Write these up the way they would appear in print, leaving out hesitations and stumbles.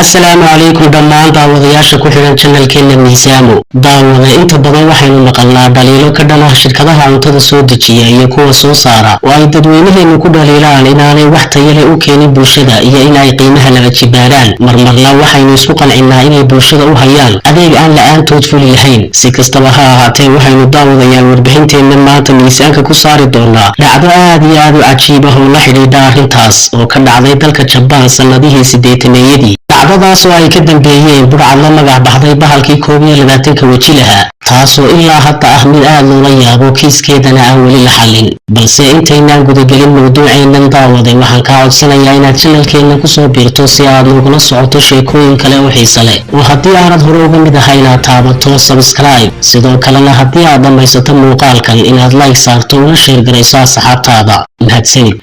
السلام عليكم دمان داودياشا ku xiran channelkeena miisaamo daawada inta badan waxaynu maqalnaa dhaliilo ka dhan ah shirkadaha cuntada soo dejiya iyo kuwa soo saara oo ay dadweynaheenu ku dhaliilaan inaanay wax tayo leh u keenin bulshada iyo in ay qiimaha laga jibaaraan marmarna waxaynu isku qancinaa inay bulshada u hayaan adeeg aan la'aantood fuli lahayn si kastaba ha ahaatee waxaynu daawadayaan warbixinteena maanta miisaanka ku saari doonaa dhacdo aad iyo aad u cajiib ah oo la xidhiidha arrintaas oo ka dhacday dalka Japan sanadihii 80-meeyadii dhacdadaas oo ay ka dambeeyeen burcad la magac baxday bahalkii 21 waji lahaa taasoo ilaa hadda ah mid aad loola yaabo kiiskeedana aan weli la xallin balse intaynaan gudagelin mawduuceennan daawaday waxaan kaa codsanayaa inaad channelkeena kusoo biirto si aad nogula socoto sheekooyin kale oo xiiso leh oo haddii aanad hore uga mid ahay inaad taabato subscribe sidoo kalena haddii aad dhammaysato muuqaalkan inaad like saarto una sheer garayso asxaabtaada mahadsanid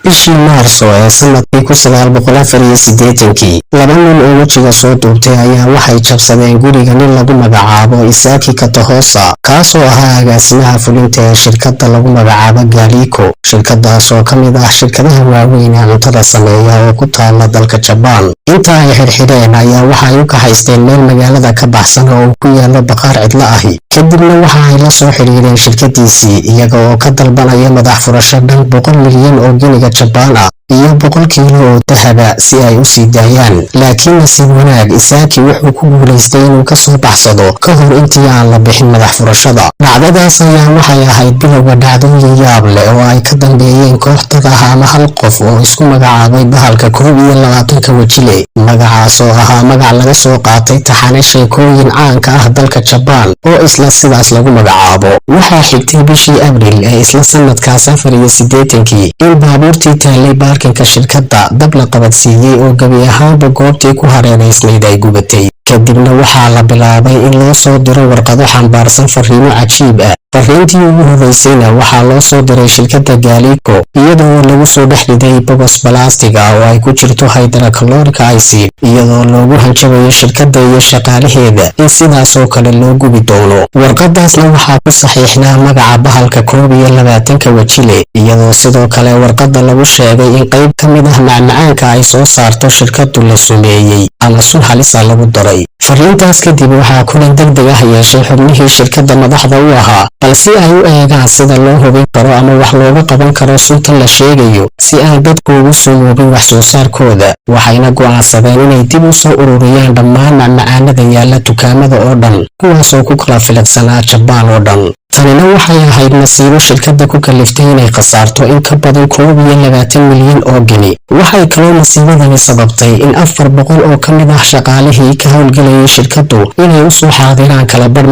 bishii Maarso ee sanadkii 1984 laba nin oo wajiga soo duubtay ayaa waxay jabsadeen guriga nin lagu magacaabo Isaki Katahosa kaasoo ahaa agaasimaha fulinta ee shirkadda lagu magacaabo Galiko shirkadaas oo ka mid ah shirkadaha waaweyn ee cuntada sameeya oo ku taala dalka Japan inta ay xirxireen ayaa waxay u kaxaysteen meel magaalada ka baxsan oo ku yaalo baqaar cidla ahi kadibna waxa ay la soo xiriireen shirkadiisii iyaga oo ka dalbanaya madax furasho dhan 100 milyan oo giniga Japan ah iyo 100 kiilo oo dahaba si ay u sii daayaan laakiin nasiib wanaag Isaki wuxuu ku guuleystay inuu ka soo baxsado ka hor intii aan la bixin madax furashada dhacdadaas ayaa waxay ahayd bilowga dhacdooyin yaab leh oo ay ka dambeeyeen koox dad ah ama hal qof oo isku magacaabay bahalka 21 waji leh magacaas oo ahaa magac laga soo qaatay taxane sheekooyin caanka ah dalka Japan oo isla sidaas lagu magacaabo waxaa xigtay bishii Abriil ee isla sanadkaas 84 in baabuurtii taalay baarkinka shirkadda dab la qabadsiiyey oo gabi ahaanba goobtii ku hareeraysnayd ay gubatay kadibna waxaa la bilaabay in loo soo diro warqado xambaarsan fariimo cajiib ah fariintii ugu horeysayna waxaa loo soo diray shirkadda Galiko iyadoo lagu soo dhexdhiday bogos balaastig ah oo ay ku jirto hydrochloric acid iyadoo loogu hanjabayo shirkadda iyo shaqaalaheeda in sidaas oo kale loo gubi doono warqadaasna waxaa ku saxiixnaa magaca bahalka 21 waji leh iyadoo sidoo kale warqadda lagu sheegay in qayb ka mid ah macmacaanka ay soo saarto shirkaddu la sumeeyey ama sun halis ah lagu daray fariintaas kadib waxaa kulan degdeg ah yeeshay xubnihii shirkadda madaxda u ahaa balse ay u eegaan sida loo hubin karo ama wax looga qaban karo suntan la sheegayo si aan dadku ugu sumoobin wax soo saarkooda waxayna go'aansadeen inay dib u soo ururiyaan dhammaan macmacaanada yaalla dukaamada oo dhan kuwaasoo ku kala filaqsanaa Japan oo dhan tanina waxay ahayd nasiibo shirkadda ku kaliftay inay khasaarto in ka badan 21 milyan oo gini waxay kaloo nasiibadani sababtay in 400 oo ka mid ah shaqaalihii ka howlgelayay shirkaddu inay u soo xaadiraan kala bar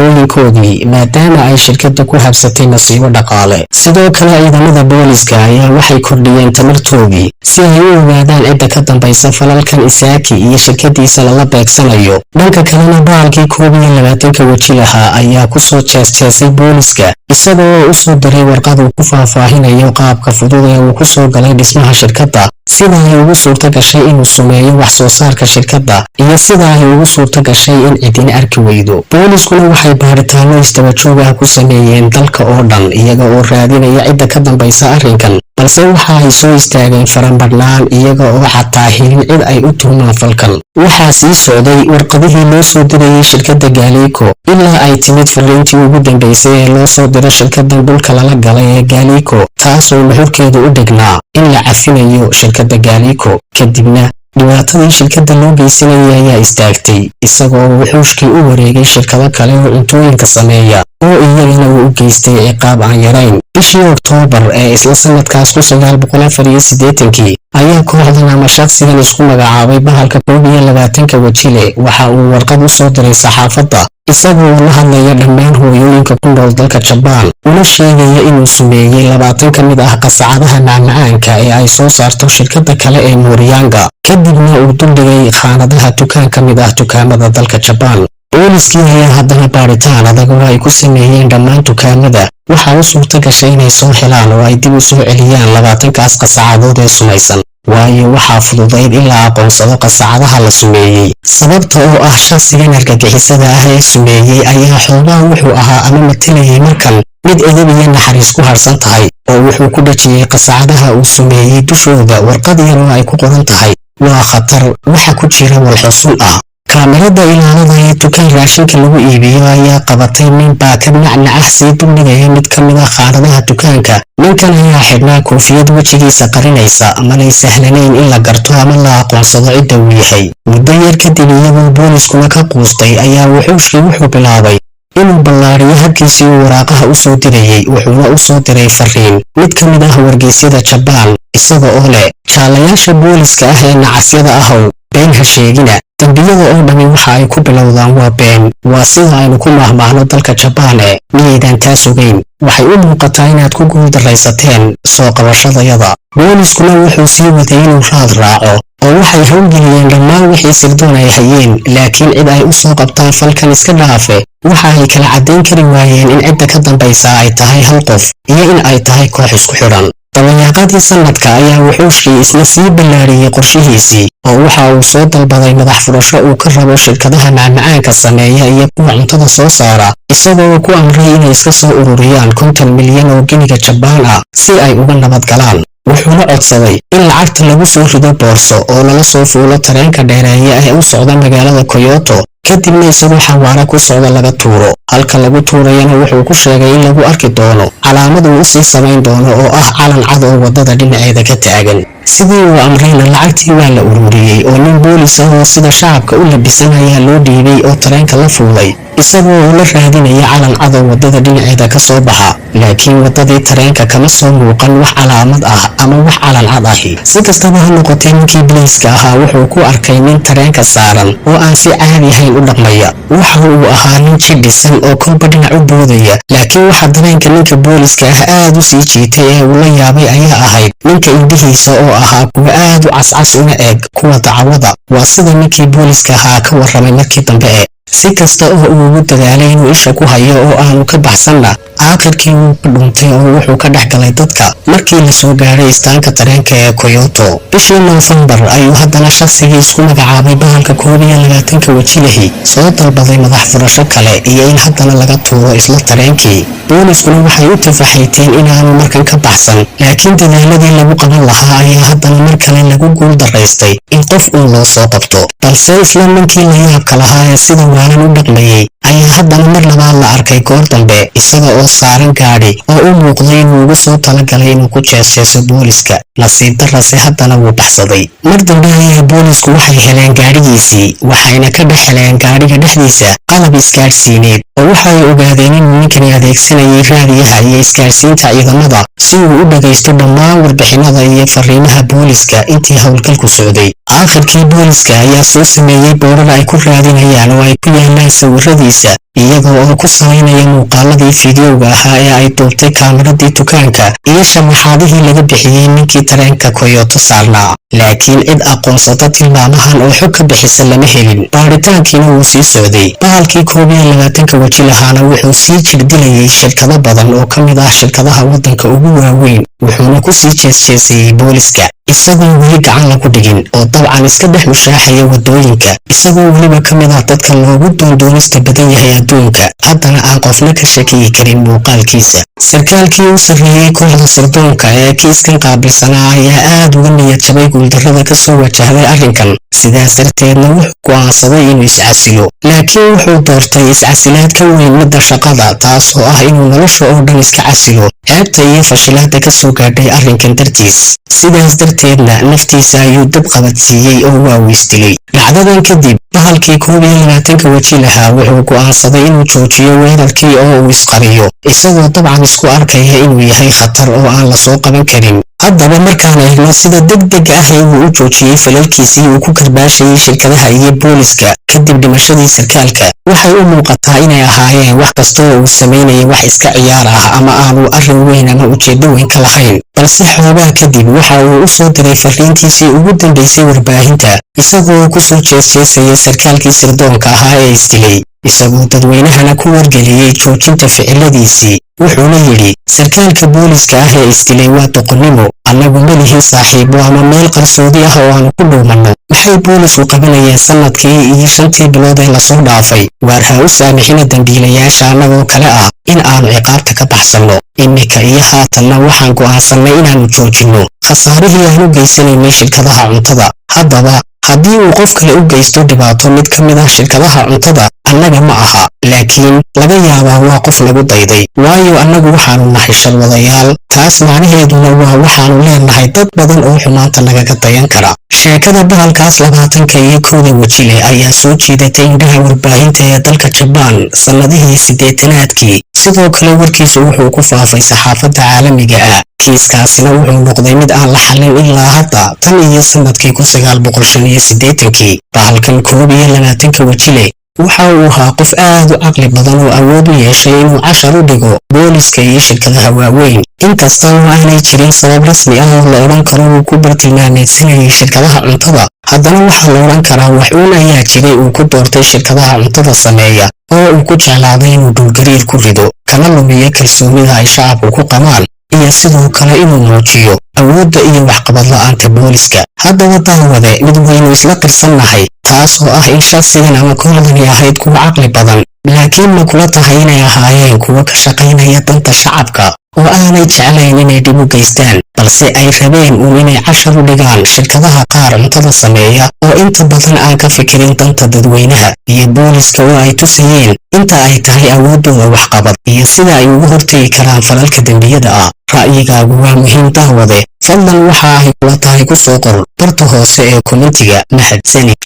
mushaharooyinkoodii maadaama ay shirkadda ku habsatay nasiibo dhaqaale sidoo kale ciidamada booliska ayaa waxay kordhiyeen tamartoodii si ay u ogaadaan cidda ka dambaysa falalkan Isaki iyo shirkadiisa lala beegsanayo dhanka kalena baalkii 21 waji lahaa ayaa ku soo jeesteesay booliska isagoo u soo diray warqad uu ku faahfaahinayo qaabka fudud ee uu ku soo galay dhismaha shirkadda sida ay ugu suurta gashay inuu sumeeyo wax soo saarka shirkadda iyo sida ay ugu suurta gashay in cidina arki weydo booliskuna waxay baaritaano isdaba joog ah ku sameeyeen dalka oo dhan iyaga oo raadinaya cidda ka dambaysa arrinkan balse waxa ay soo istaageen faranbarnaan iyaga oo xataa helin cid ay u tuhmaan falkan waxaa sii socday warqadihii loo soo dirayay shirkadda Galiko ilaa ay timid fariintii ugu dambeysay ee loo soo diray shirkadda dhulka lala galay ee Galiko taasoo nuxurkeedu u dhignaa in la cafinayo shirkadda Galiko kadibna dhibaatadii shirkadda loo geysanayay ayaa istaagtay isagoo wuxuushkii u wareegay shirkado kale oo cuntooyinka sameeya oo iyagana uu u geystay ciqaab aan yarayn bishii Oktoobar ee isla sanadkaas 1984 ayaa kooxdan ama shakhsigan isku magacaabay bahalka 21 waji leh waxa uu warqad u soo diray saxaafadda isagoo la hadlaya dhammaan hooyooyinka ku nool dalka Japan una sheegaya inuu sumeeyay 20 ka mid ah qasacadaha macmacaanka ee ay soo saarto shirkadda kale ee Morianga kadibna uu duldhigay khaanadaha dukaan ka mid ah dukaamada dalka Japan booliskii ayaa haddana baaritaan adag oo ay ku sameeyeen dhammaan dukaamada waxaa u suurta gashay inay soo helaan oo ay dib u soo celiyaan 20kaas qasacadood ee sumaysan waayo waxaa fududayd in la aqoonsado qasacadaha la sumeeyey sababta oo ah shakhsigan argagixisada ah ee sumeeyey ayaa xoogaa wuxuu ahaa ama matalayay markan mid edeb iyo naxariis ku harsan tahay oo wuxuu ku dhajiyay qasacadaha uu sumeeyey dushooda warqad yar oo ay ku qoran tahay waa khatar waxa ku jira walxusun ah. kaamirada ilaalada ee dukaan raashinka lagu iibiyo ayaa qabatay nin baakad nacnac sii duldhigaya mid ka mid ah qaaradaha dukaanka. ninkan ayaa xidhnaa koofiyad wejigiisa qarinaysa amanay sahlanayn in la garto ama la aqoonsado cidda uu yahay. muddo yar kadib iyagoo booliskuna ka quustay ayaa wuxuu bilaabay inuu ballaariyo habkiisii uu waraaqaha u soo dirayay. wuxuuna u soo diray fariin mid ka mid ah wargeysyada Jabaan isaga oo leh jaalayaasha booliska ah ee nacasyada ahow been ha sheegina. dambiyada oo dhami waxa ay ku bilowdaan waa been. waa sida aynu ku mahmaahno dalka Jabaan miyaydan taas ogeyn. waxay u muuqataa inaad ku guuldaraysateen soo qabashadayada. booliskuna wuxuu sii waday inuu raad raaco oo waxay howlgeliyeen dhammaan wixii sirdoon ay hayeen. laakiin cid ay u soo qabtaan falkan iska dhaafe waxa ay kala caddayn kari waayeen in cidda ka dambaysa ay tahay hal qof iyo in ay tahay koox isku xidhan. dabayaaqadii sanadka ayaa wuxuushii isna sii ballaariyey qorshihiisii oo waxa uu soo dalbaday madax furasho uu ka rabo shirkadaha macmacaanka sameeya iyo kuwa cuntada soo saara isagoo ku amray inay iska soo ururiyaan 50 milyan oo giniga Jabaan ah si ay uga nabad galaan. wuxuuna codsaday in lacagta lagu soo rido boorso oo lala soo fuulo tareenka dheereeya ee u socda magaalada Kyoto kadibna isagoo xawaara ku socda laga tuuro. halka lagu tuurayana wuxuu ku sheegay in lagu arki doono calaamad uu sii samayn doono oo ah calan cad oo wadada dhinaceeda ka taagan. sidii uu amrayna lacagtii waa la ururiyey oo nin boolis ah oo sida shacabka u labisan ayaa loo dhiibay oo tareenka la fuulay isagoo la raadinaya calan cad oo wadada dhinaceeda ka soo baxa. laakiin wadadii tareenka kama soo muuqan wax calaamad ah ama wax calan cad ahi. si kastaba ha noqotee ninkii booliska ahaa wuxuu ku arkay nin tareenka saaran oo aan si caadi ahayn u dhaqmaya. waxa uu ahaa nin jidhisan oo kolba dhinac u boodaya. laakiin waxa dareenka ninka booliska ah aad u sii jiitay ee uu la yaabay ayaa ahayd ninka indhihiisa oo ahaa kuwa aad u cascas una eg kuwa dacwada. waa sida ninkii booliska ahaa ka warramay markii dambe si kasta oo uu ugu dadaalay inuu isha ku hayo oo aanu ka baxsanna aakhirkii wuu ka dhuntay oo wuxuu ka dhex galay dadka markii la soo gaaray istaanka tareenka ee Kyoto. bishii Noofembar ayuu haddana shaqsigii isku magacaabay bahalka 21 wajilahi soo dalbaday madax furasho kale iyo in haddana laga tuuro isla tareenkii. booliskuna waxay u tafaxayteen inaanu markan ka baxsan laakiin dadaaladii lagu qaban lahaa ayaa haddana mar kale lagu guuldaraystay in qof uu loo soo qabto. balse isla ninkii la yaabka lahaa ee sida waanan u dhaqmayay ayaa haddana mar labaad la arkay goor dambe isaga oo saaran gaadhi oo u muuqday inuu ugu soo talagalay inuu ku jeesjeeso booliska. nasiib darrase haddana wuu baxsaday. mar dambe ayaa boolisku waxay heleen gaadhigiisii waxayna ka dhex heleen gaadhiga dhexdiisa qalab isgaadhsiineed oo waxay ogaadeen inuu ninkani adeegsanayay raadiyaha iyo isgaadhsiinta ciidamada si uu u dhagaysto dhammaan warbixinada iyo fariimaha booliska intii howlgalku socday. aakhirkii booliska ayaa soo sameeyey boorar ay ku raadinayaan oo ay ku yaalaan sawiradiisa iyaga oo ku samaynaya muuqaaladii fiidiyowga ahaa ee ay duubtay kaamiradii dukaanka iyo sharaxaadihii laga bixiyey ninkii tareenka Kyoto saarnaa. laakiin cid aqoonsata tilmaamahan oo xog ka bixisa lama helin. baaritaankiina wuu sii socday. bahalkii 21 waji lahaana wuxuu sii jirdilayay shirkado badan oo ka mid ah shirkadaha waddanka ugu waaweyn wuxuuna ku sii jeesjeesayay booliska isagoo weli gacan lagu dhigin oo dabcan iska dhex mushaaxaya wadooyinka isagoo weliba ka mid ah dadka loogu doondoonista badan yahay adduunka haddana aan qofna ka shakiyi karin muuqaalkiisa. sarkaalkii u sarreeyey kooxda sirdoonka ee kiiskan qaabilsanaa ayaa aad uga niyad jabay guuldarrada ka soo wajahday arrinkan. sidaas darteedna wuxuu go'aansaday inuu iscasilo. laakiin wuxuu doortay iscasilaad ka weyn midda shaqada taasoo ah inuu nolosha oo dhan iska casilo ceebta iyo fashilaadda ka soo gaadhay arrinkan dartiis. sidaas darteedna naftiisa ayuu dab qabadsiiyey oo waa weysdilay. dhacdadan kadib bahalkii 21 waji lahaa wuxuu go'aansaday inuu joojiyo weerarkii oo uu isqariyo isagoo dabcan isku arkaya inuu yahay khatar oo aan la soo qaban karin. haddaba markaan eegno sida degdeg ah ee uu u joojiyey falalkiisii uu ku karbaashayay shirkadaha iyo booliska kadib dhimashadii sarkaalka waxay u muuqataa inay ahaayeen wax kasta oo uu samaynaya wax iska ciyaar ah ama aanu arrin weyn ama ujeeddo weyn ka lahayn. balse xoogaa kadib waxa uu u soo diray fariintiisii ugu dambaysay warbaahinta isagoo ku soo jeesjeesaya sarkaalkii sirdoonka ahaa ee isdilay isagoo dadweynahana ku wargeliyey joojinta ficiladiisii. wuxuuna yidhi sarkaalka booliska ah ee isdilay waa doqonnimo. annagu ma lihin saaxiibo ama meel qarsoodi ah oo aanu ku dhuumanno. maxay boolisku qabanayeen sanadkii iyo 5 bilood ee lasoo dhaafay? waar ha u saamixina dambiilayaasha annagoo kale ah in aanu ciqaabta ka baxsanno. iminka iyo haatanna waxaan go'aansannay inaannu joojinno khasaarihii aan u geysanaynay shirkadaha cuntada. haddaba haddii uu qof kale u geysto dhibaato mid ka mid ah shirkadaha cuntada annaga ma aha, laakiin laga yaabaa waa qof lagu dayday, waayo annagu waxaanu nahay sharwadayaal. taas macnaheeduna waa waxaanu leenahay dad badan oo xumaanta nagaga dayan kara. sheekada bahalkaas 21 weji leh ayaa soo jiidatay indhaha warbaahinta ee dalka Jabaan sanadihii 80aadkii. sidoo kale warkiisu wuxuu ku faafay saxaafadda caalamiga ah. kiiskaasina wuxuu noqday mid aan la xallin ilaa hadda tan iyo sanadkii 1985. bahalkan 21 weji leh waxa uu ahaa qof aad u caqli badan oo awood u yeeshay inuu cashar u dhigo booliska iyo shirkadaha waaweyn. inkasta oo aanay jirin sabab rasmi ah oo la odhan karo uu ku bartilmaameedsanayay shirkadaha cuntada, haddana waxaa la odhan karaa wax uun ayaa jiray uu ku doortay shirkadaha cuntada sameeya oo uu ku jeclaaday inuu dhulgariir ku rido, kana lumiyo kalsoonida ay shacabku ku qabaan, iyo sidoo kale inuu muujiyo awoodda iyo waxqabad la'aanta booliska. haddaba daawade mid waynu isla qirsannahay, taas oo ah in shakhsigan ama kooxdani ahayd kuwa caqli badan, laakiin ma kula tahay inay ahaayeen kuwa ka shaqaynaya danta shacabka oo aanay jeclayn inay dhib u geystaan, balse ay rabeen uun inay cashar u dhigaan shirkadaha qaar cuntada sameeya oo inta badan aan ka fikirin danta dadweynaha iyo booliska oo ay tusayeen inta ay tahay awooddooda waxqabad iyo sida ay uga hortegi karaan falalka dembiyada ah. ra'yigaagu waa muhiim daawade, fadlan waxa ay kula tahay ku soo qor barta hoose ee kommentiga. mahadsanid.